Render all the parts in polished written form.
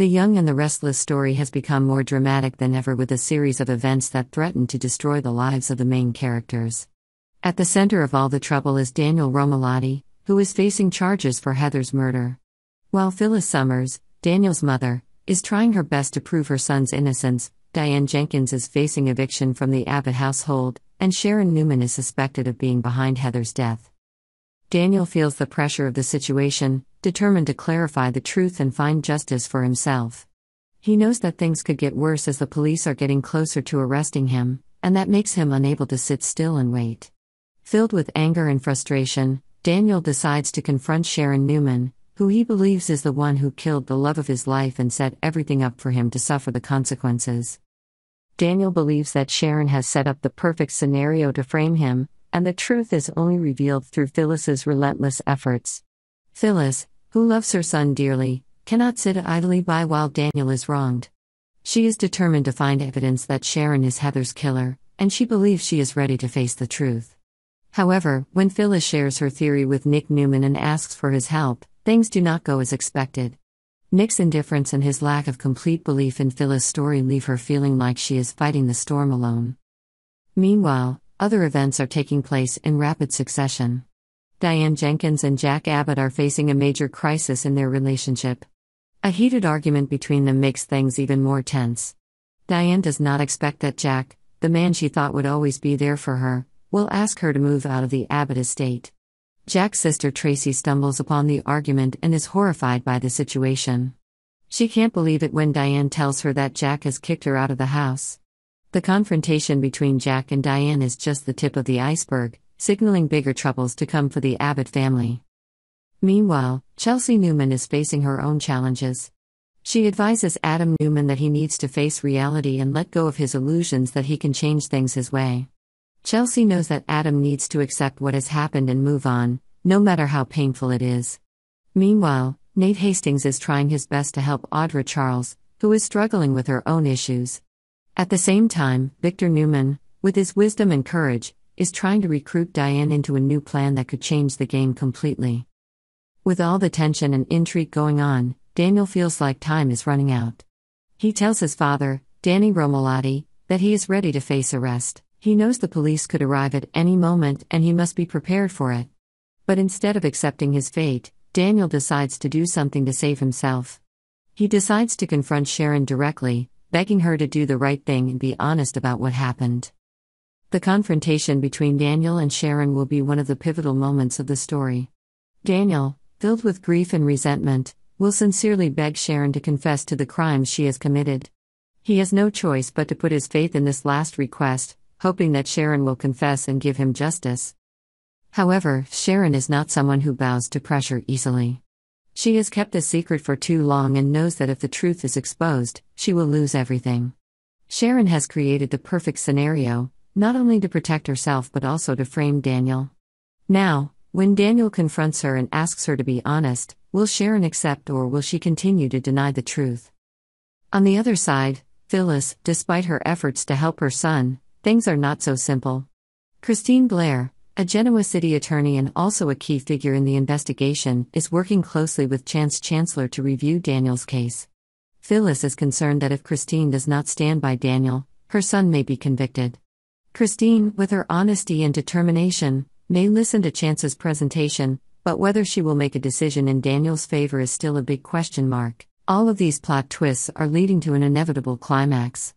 The Young and the Restless story has become more dramatic than ever, with a series of events that threaten to destroy the lives of the main characters. At the center of all the trouble is Daniel Romalotti, who is facing charges for Heather's murder. While Phyllis Summers, Daniel's mother, is trying her best to prove her son's innocence, Diane Jenkins is facing eviction from the Abbott household, and Sharon Newman is suspected of being behind Heather's death. Daniel feels the pressure of the situation, determined to clarify the truth and find justice for himself. He knows that things could get worse as the police are getting closer to arresting him, and that makes him unable to sit still and wait. Filled with anger and frustration, Daniel decides to confront Sharon Newman, who he believes is the one who killed the love of his life and set everything up for him to suffer the consequences. Daniel believes that Sharon has set up the perfect scenario to frame him, and the truth is only revealed through Phyllis's relentless efforts. Phyllis, who loves her son dearly, cannot sit idly by while Daniel is wronged. She is determined to find evidence that Sharon is Heather's killer, and she believes she is ready to face the truth. However, when Phyllis shares her theory with Nick Newman and asks for his help, things do not go as expected. Nick's indifference and his lack of complete belief in Phyllis' story leave her feeling like she is fighting the storm alone. Meanwhile, other events are taking place in rapid succession. Diane Jenkins and Jack Abbott are facing a major crisis in their relationship. A heated argument between them makes things even more tense. Diane does not expect that Jack, the man she thought would always be there for her, will ask her to move out of the Abbott estate. Jack's sister Tracy stumbles upon the argument and is horrified by the situation. She can't believe it when Diane tells her that Jack has kicked her out of the house. The confrontation between Jack and Diane is just the tip of the iceberg, signaling bigger troubles to come for the Abbott family. Meanwhile, Chelsea Newman is facing her own challenges. She advises Adam Newman that he needs to face reality and let go of his illusions that he can change things his way. Chelsea knows that Adam needs to accept what has happened and move on, no matter how painful it is. Meanwhile, Nate Hastings is trying his best to help Audra Charles, who is struggling with her own issues. At the same time, Victor Newman, with his wisdom and courage, is trying to recruit Diane into a new plan that could change the game completely. With all the tension and intrigue going on, Daniel feels like time is running out. He tells his father, Danny Romalotti, that he is ready to face arrest. He knows the police could arrive at any moment and he must be prepared for it. But instead of accepting his fate, Daniel decides to do something to save himself. He decides to confront Sharon directly, begging her to do the right thing and be honest about what happened. The confrontation between Daniel and Sharon will be one of the pivotal moments of the story. Daniel, filled with grief and resentment, will sincerely beg Sharon to confess to the crimes she has committed. He has no choice but to put his faith in this last request, hoping that Sharon will confess and give him justice. However, Sharon is not someone who bows to pressure easily. She has kept a secret for too long and knows that if the truth is exposed, she will lose everything. Sharon has created the perfect scenario, not only to protect herself but also to frame Daniel. Now, when Daniel confronts her and asks her to be honest, will Sharon accept or will she continue to deny the truth? On the other side, Phyllis, despite her efforts to help her son, things are not so simple. Christine Blair, a Genoa city attorney and also a key figure in the investigation, is working closely with Chance Chancellor to review Daniel's case. Phyllis is concerned that if Christine does not stand by Daniel, her son may be convicted. Christine, with her honesty and determination, may listen to Chance's presentation, but whether she will make a decision in Daniel's favor is still a big question mark. All of these plot twists are leading to an inevitable climax.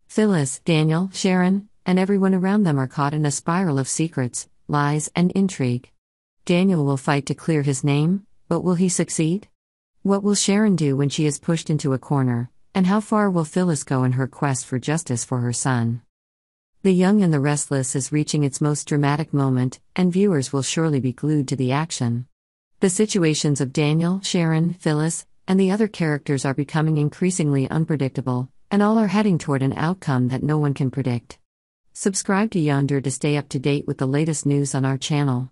Phyllis, Daniel, Sharon, and everyone around them are caught in a spiral of secrets, lies, and intrigue. Daniel will fight to clear his name, but will he succeed? What will Sharon do when she is pushed into a corner, and how far will Phyllis go in her quest for justice for her son? The Young and the Restless is reaching its most dramatic moment, and viewers will surely be glued to the action. The situations of Daniel, Sharon, Phyllis, and the other characters are becoming increasingly unpredictable, and all are heading toward an outcome that no one can predict. Subscribe to Yonder to stay up to date with the latest news on our channel.